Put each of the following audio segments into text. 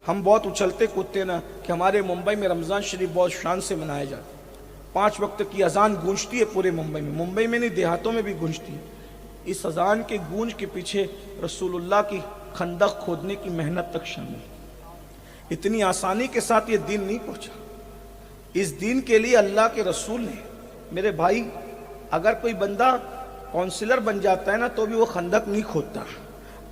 ہم بہت اچھلتے کودتے نا کہ ہمارے ممبئی میں رمضان شریف بہت شان سے منایا جاتا ہے۔ 5 وقت کی اذان گونجتی ہے پورے ممبئی میں نہیں، دیہاتوں میں بھی گونجتی ہے۔ اس اذان کے گونج کے پیچھے رسول اللہ کی خندق کھودنے کی محنت تک شامل ہے۔ اتنی آسانی کے ساتھ یہ دین نہیں پہنچا۔ اس دین کے لیے اللہ کے رسول نے، میرے بھائی، اگر کوئی بندہ کونسلر بن جاتا ہے نا تو بھی وہ خندق نہیں کھودتا۔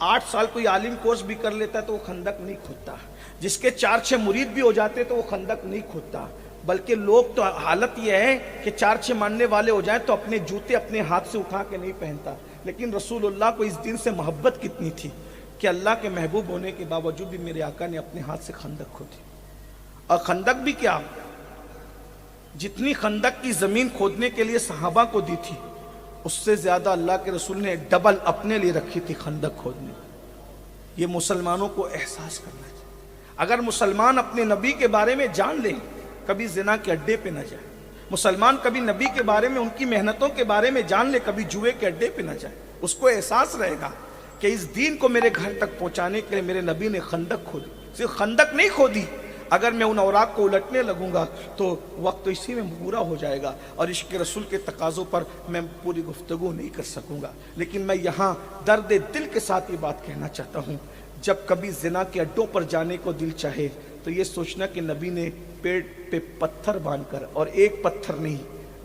8 سال کوئی عالم کورس بھی کر لیتا ہے تو وہ خندق نہیں کھودتا۔ جس کے 4-6 مرید بھی ہو جاتے تو وہ خندق نہیں کھودتا۔ بلکہ لوگ تو حالت یہ ہے کہ 4-6 ماننے والے ہو جائیں تو اپنے جوتے اپنے ہاتھ سے اٹھا کے نہیں پہنتا۔ لیکن رسول اللہ کو اس دین سے محبت کتنی تھی کہ اللہ کے محبوب ہونے کے باوجود بھی میرے آقا نے اپنے ہاتھ سے خندق کھودی۔ اور خندق بھی کیا، جتنی خندق کی زمین کھودنے کے لیے صحابہ کو دی تھی اس سے زیادہ اللہ کے رسول نے ڈبل اپنے لیے رکھی تھی خندق کھودنے۔ یہ مسلمانوں کو احساس کرنا چاہیے۔ اگر مسلمان اپنے نبی کے بارے میں جان لیں، کبھی زنا کے اڈے پہ نہ جائے۔ مسلمان کبھی نبی کے بارے میں، ان کی محنتوں کے بارے میں جان لے، کبھی جوئے کے اڈے پہ نہ جائے۔ اس کو احساس رہے گا کہ اس دین کو میرے گھر تک پہنچانے کے لیے میرے نبی نے خندق کھودی۔ صرف خندق نہیں کھودی، اگر میں ان اوراق کو الٹنے لگوں گا تو وقت تو اسی میں پورا ہو جائے گا اور عشق رسول کے تقاضوں پر میں پوری گفتگو نہیں کر سکوں گا۔ لیکن میں یہاں درد دل کے ساتھ یہ بات کہنا چاہتا ہوں، جب کبھی زنا کے اڈوں پر جانے کو دل چاہے تو یہ سوچنا کہ نبی نے پیٹ پہ پتھر باندھ کر، اور ایک پتھر نہیں،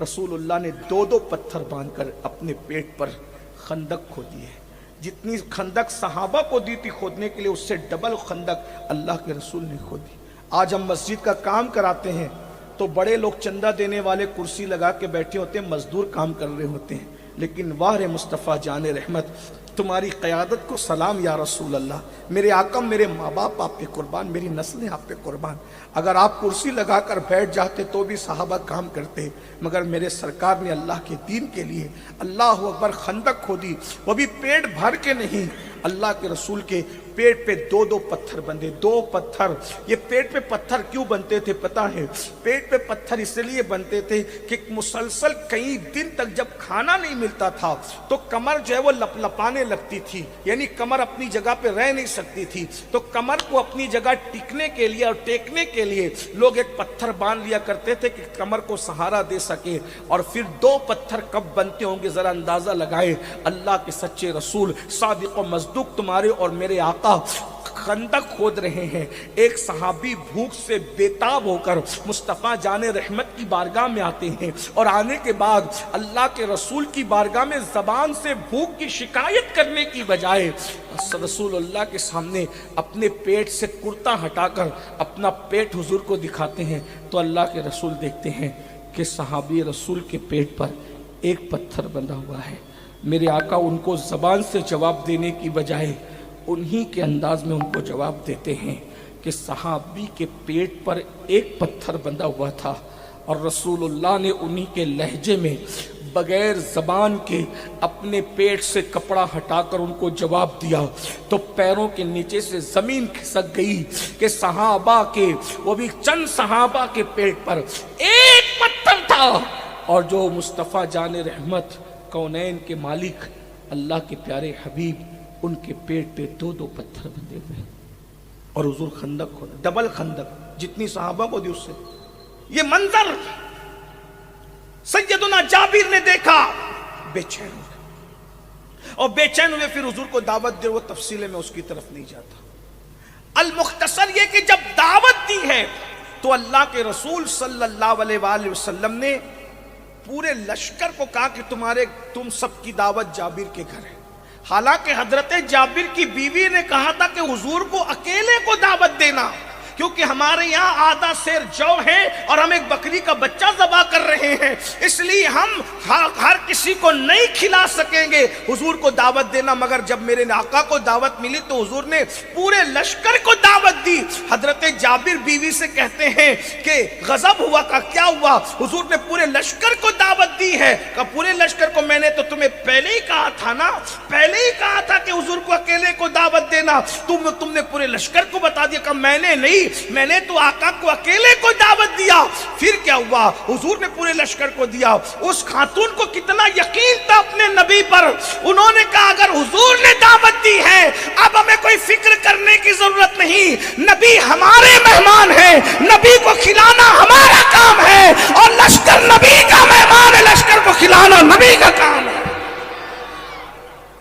رسول اللہ نے 2 پتھر باندھ کر اپنے پیٹ پر خندق کھودی ہے۔ جتنی خندق صحابہ کو دی تھی کھودنے کے لیے، اس سے ڈبل خندق اللہ کے رسول نے کھودی۔ آج ہم مسجد کا کام کراتے ہیں تو بڑے لوگ چندہ دینے والے کرسی لگا کے بیٹھے ہوتے ہیں، مزدور کام کر رہے ہوتے ہیں۔ لیکن واہ مصطفیٰ جان رحمت، تمہاری قیادت کو سلام یا رسول اللہ۔ میرے آقا، میرے ماں باپ آپ پہ قربان، میری نسلیں آپ پہ قربان۔ اگر آپ کرسی لگا کر بیٹھ جاتے تو بھی صحابہ کام کرتے، مگر میرے سرکار نے اللہ کے دین کے لیے اللہ اکبر خندق کھودی، وہ بھی پیٹ بھر کے نہیں۔ اللہ کے رسول کے پیٹ پہ 2 پتھر بندے، 2 پتھر۔ یہ پیٹ پہ پتھر کیوں بنتے تھے پتہ ہے؟ پیٹ پہ پتھر اس لیے بنتے تھے کہ مسلسل کئی دن تک جب کھانا نہیں ملتا تھا تو کمر جو ہے وہ لپ لپانے لگتی تھی، یعنی کمر اپنی جگہ پہ رہ نہیں سکتی تھی۔ تو کمر کو اپنی جگہ ٹکنے کے لیے اور ٹیکنے کے لیے لوگ ایک پتھر باندھ لیا کرتے تھے کہ کمر کو سہارا دے سکے۔ اور پھر 2 پتھر کب بنتے ہوں گے ذرا اندازہ لگائے۔ اللہ کے سچے رسول صادق و مصدوق تمہارے اور میرے آقا خندق کھود رہے ہیں۔ ایک صحابی بھوک سے بیتاب ہو کر مصطفیٰ جان رحمت کی بارگاہ میں آتے ہیں، اور آنے کے بعد اللہ کے رسول کی بارگاہ میں زبان سے بھوک کی شکایت کرنے کی بجائے رسول اللہ کے سامنے اپنے پیٹ سے کرتا ہٹا کر اپنا پیٹ حضور کو دکھاتے ہیں، تو اللہ کے رسول دیکھتے ہیں کہ صحابی رسول کے پیٹ پر 1 پتھر بندھا ہوا ہے۔ میرے آقا ان کو زبان سے جواب دینے کی بجائے انہی کے انداز میں ان کو جواب دیتے ہیں کہ صحابی کے پیٹ پر 1 پتھر بندھا ہوا تھا، اور رسول اللہ نے انہی کے لہجے میں بغیر زبان کے اپنے پیٹ سے کپڑا ہٹا کر ان کو جواب دیا، تو پیروں کے نیچے سے زمین کھسک گئی کہ صحابہ کے، وہ بھی چند صحابہ کے پیٹ پر 1 پتھر تھا، اور جو مصطفیٰ جان رحمت کونین کے مالک اللہ کے پیارے حبیب، ان کے پیٹ پہ 2 پتھر بندھے ہوئے، اور حضور خندق کھودا، ڈبل خندق، جتنی صحابہ کو دی اس سے۔ یہ منظر سیدنا جابر نے دیکھا، بے چین ہوئے، اور بے چین ہوئے پھر حضور کو دعوت دے۔ وہ تفصیل میں اس کی طرف نہیں جاتا۔ المختصر یہ کہ جب دعوت دی ہے تو اللہ کے رسول صلی اللہ علیہ وآلہ وسلم نے پورے لشکر کو کہا کہ تم سب کی دعوت جابر کے گھر ہے۔ حالانکہ حضرت جابر کی بیوی نے کہا تھا کہ حضور کو اکیلے کو دعوت دینا، کیونکہ ہمارے یہاں آدھا سیر جو ہے اور ہم ایک بکری کا بچہ ذبح کر رہے ہیں، اس لیے ہم ہر کسی کو نہیں کھلا سکیں گے، حضور کو دعوت دینا۔ مگر جب میرے آقا کو دعوت ملی تو حضور نے پورے لشکر کو دعوت دی۔ حضرت جابر بیوی سے کہتے ہیں کہ غضب ہوا، کا کیا ہوا؟ حضور نے پورے لشکر کو دعوت دی ہے۔ کہ پورے لشکر کو میں نے تو تمہیں پہلے ہی کہا تھا نا، پہلے ہی کہا تھا کہ حضور کو اکیلے کو دعوت دینا، تم نے پورے لشکر کو بتا دیا۔ کہ میں نے نہیں، میں نے تو آقا کو اکیلے کو دعوت دیا۔ پھر फिर क्या हुआ, हुजूर ने पूरे लश्कर को दिया। उस खातून को कितना यकीन था अपने नबी पर, उन्होंने कहा अगर हुजूर ने दावत दी है अब हमें कोई फिक्र करने की जरूरत नहीं, नबी हमारे मेहमान हैं, नबी को खिलाना हमारा काम है, और लश्कर नबी का मेहमान है, लश्कर को खिलाना नबी का काम है।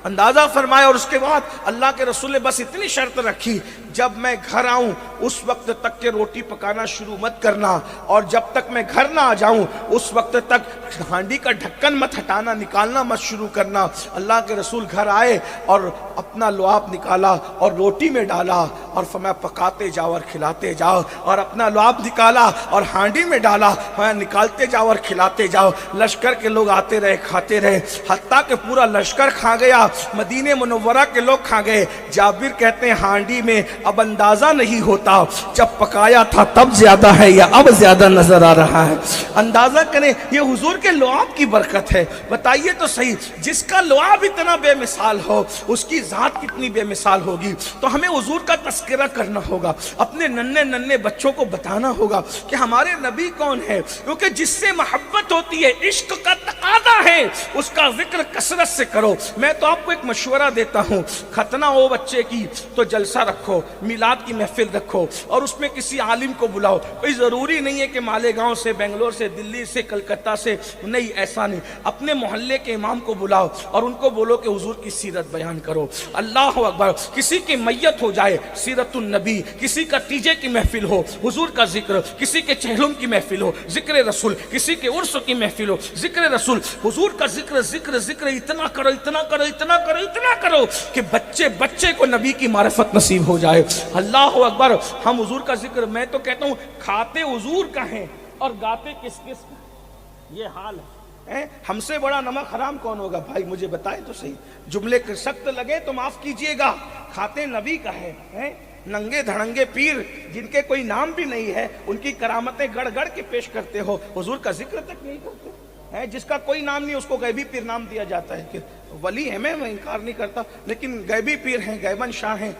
अंदाजा फरमाया। और उसके बाद अल्लाह के रसूल ने बस इतनी शर्त रखी, जब मैं घर आऊं उस वक्त तक के रोटी पकाना शुरू मत करना, और जब तक मैं घर ना आ जाऊं उस वक्त तक हांडी का ढक्कन मत हटाना, निकालना मत शुरू करना। अल्लाह के रसूल घर आए और अपना लुआब निकाला और रोटी में डाला और फरमाया पकाते जाओ और खिलाते जाओ, और अपना लुआब निकाला और हांडी में डाला, निकालते जाओ और खिलाते जाओ। लश्कर के लोग आते रहे, खाते रहे, हत्ता कि पूरा लश्कर खा गया, मदीने मुनव्वरा के लोग खा गए। जाबिर कहते हैं हांडी में अब अंदाजा नहीं होता जब पकाया था तब ज्यादा है या अब ज्यादा नजर आ रहा है। अंदाजा करें ये हुजूर के लुआब की बरकत है। बताइए तो सही, जिसका लुआब इतना बेमिसाल हो उसकी जात कितनी बेमिसाल होगी। तो हमें हुजूर का तस्करा करना होगा, अपने नन्हे नन्हे बच्चों को बताना होगा कि हमारे नबी कौन है, क्योंकि जिससे मोहब्बत होती है, इश्क का तकादा है, उसका जिक्र कसरत से करो। मैं तो आपको एक मशवरा देता हूँ, खतना हो बच्चे की तो जलसा रखो, मिलाद की महफिल रखो और उसमें किसी आलिम को बुलाओ। कोई ज़रूरी नहीं है कि मालेगांव से, बेंगलोर से, दिल्ली से, कलकत्ता से, नहीं, ऐसा नहीं। अपने मोहल्ले के इमाम को बुलाओ और उनको बोलो कि हुजूर की सीरत बयान करो। अल्लाह अकबर। किसी की मैयत हो जाए, सीरतुन नबी, किसी का तीजे की महफिल हो, हुजूर का जिक्र, किसी के चहलुम की महफिल हो, जिक्र रसूल, किसी के उर्स की महफिल हो, जिक्र रसूल, हुजूर का जिक्र जिक्र जिक्र इतना करो, इतना करो, इतना करो, इतना करो कि बच्चे बच्चे को नबी की मारिफत नसीब हो जाए। अल्लाह अकबर। हम हुजूर का जिक्र, मैं तो कहता हूँ खाते हुजूर का है और गाते किस किस का, ये हाल है। हमसे बड़ा नमक हराम कौन होगा भाई, मुझे बताए तो सही। जुमले सख्त लगे तो माफ कीजिएगा, खाते नबी का है। नंगे धड़ंगे पीर जिनके कोई नाम भी नहीं है, उनकी करामतें गढ़ गढ़ के पेश करते हो, हुजूर का जिक्र तक नहीं करते हैं। जिसका कोई नाम नहीं उसको गैबी पीर नाम दिया जाता है। कि वली है, मैं इनकार नहीं करता, लेकिन गैबी पीर हैं, गैबन शाह हैं।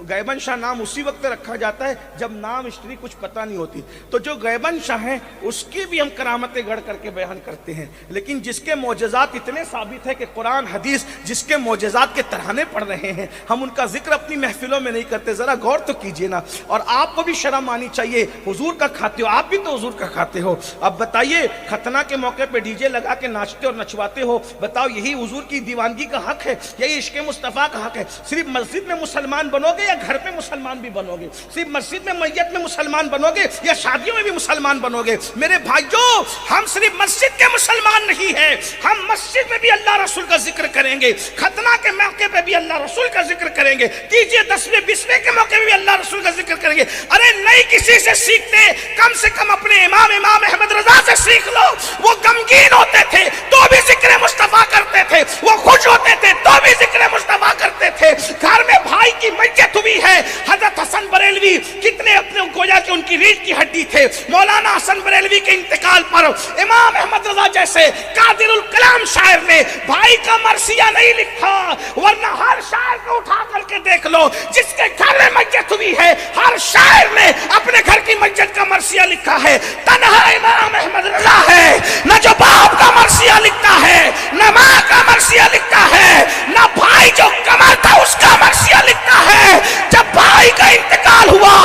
गैबन शाह नाम उसी वक्त रखा जाता है जब नाम हिस्ट्री कुछ पता नहीं होती। तो जो गैबन शाह हैं उसकी भी हम करामतें गढ़ करके बयान करते हैं, लेकिन जिसके मोजज़ात इतने साबित है कि कुरान हदीस जिसके मोजज़ात के तराने पढ़ रहे हैं, हम उनका जिक्र अपनी महफिलों में नहीं करते। ज़रा गौर तो कीजिए ना। और आपको भी शर्म आनी चाहिए, हुजूर का खाते हो, आप भी तो हुजूर का खाते हो। अब बताइए, खतना के मौके पर डीजे लगा के नाचते और नचवाते हो, बताओ यही हुजूर की दीवानगी का हक है, यही इश्क़ मुस्तफ़ा का हक है? सिर्फ मस्जिद में मुसलमान बनोगे या घर पे मुसलमान भी बनोगे? सिर्फ मस्जिद में मैयत में मुसलमान बनोगे या शादियों में भी मुसलमान बनोगे? मेरे भाइयों, हम सिर्फ मस्जिद के मुसलमान नहीं है, हम मस्जिद में भी अल्लाह रसूल का जिक्र करेंगे, खतना के मौके पे भी अल्लाह रसूल का जिक्र करेंगे, तीजे 10वें 20वें के मौके पे भी अल्लाह रसूल का जिक्र करेंगे। अरे नहीं किसी से सीखते, कम से कम अपने इमाम अहमद रजा से सीख लो। वो गमगीन होते थे तो भी जिक्र मुस्तफा करते थे, वो खुश होते थे तो भी जिक्र मुस्तफा करते थे। घर में भाई की मैयत हुई है, हजरत हसन बरेलवी कितने अपने गोया कि उनकी रीढ़ की हड्डी थे। मौलाना हसन बरेलवी के इंतकाल पर इमाम अहमद रजा जैसे कादिरुल कलाम शायर ने भाई का मरसिया नहीं लिखा, वरना हर शायर को उठा करके देख लो, जिसके घर में मैयत हुई है हर शायर ने अपने घर की मैयत का मरसिया लिखा है। तन्हा इमाम अहमद रजा है, न जो बाप का मरसिया लिखता है, न माँ का मरसिया लिखता है, न भाई जो कमाता उसका मरसिया लिखता है। जब भाई का इंतकाल हुआ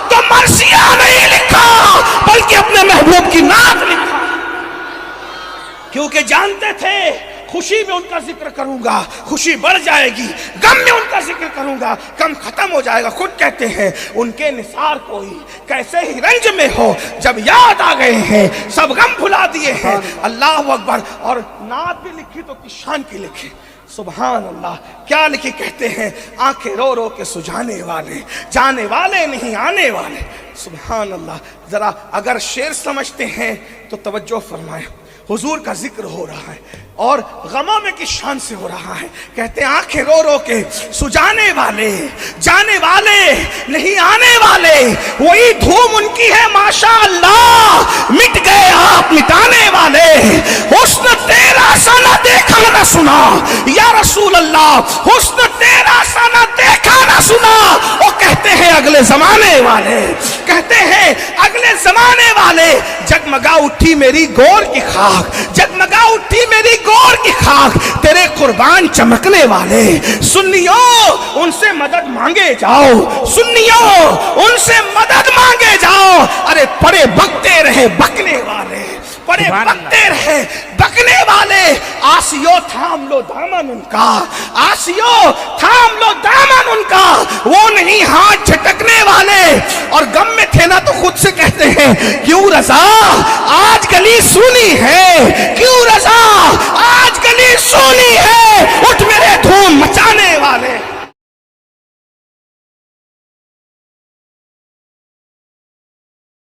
तो मरसिया नहीं लिखा, बल्कि अपने महबूब की नात लिखा, क्योंकि जानते थे खुशी में उनका जिक्र करूंगा खुशी बढ़ जाएगी, गम में उनका जिक्र करूंगा गम खत्म हो जाएगा। खुद कहते हैं उनके निसार कोई कैसे ही रंज में हो, जब याद आ गए हैं सब गम भुला दिए हैं। अल्लाह अकबर। और नात भी लिखी तो किशान की लिखी, सुभान अल्लाह। क्या लिखी? कहते हैं आंखें रो रो के सुझाने वाले, जाने वाले नहीं आने वाले। सुभान अल्लाह। जरा अगर शेर समझते हैं तो तवज्जो फरमाएं, हुजूर का जिक्र हो रहा है और गमों में किस शान से हो रहा है। कहते हैं आंखें रो रो के सुजाने वाले, जाने वाले नहीं आने वाले, वही धूम उनकी है माशा अल्लाह, मिट गए आप मिटाने वाले। हुस्न तेरा सा ना देखा ना सुना या रसूल अल्लाह, हुस्न तेरा सा ना देखा ना सुना, वो कहते हैं अगले जमाने वाले। کہتے ہیں اگلے زمانے والے، جگمگا اٹھی میری گور کی خاک، جگمگا اٹھی میری گور کی خاک، تیرے قربان چمکنے والے سنیوں ان سے مدد مانگے جاؤ، سنیوں ان سے مدد مانگے جاؤ۔ ارے پڑے بکتے رہے بکنے والے، پڑے بکتے رہے بکنے والے، آسیو تھام لو دامن ان کا، آسیو تھام لو دامن ان کا، وہ نہیں ہاتھ جھٹکنے والے۔ اور غم میں تھے نا تو خود سے کہتے ہیں کیوں رضا آج گلی سونی ہے،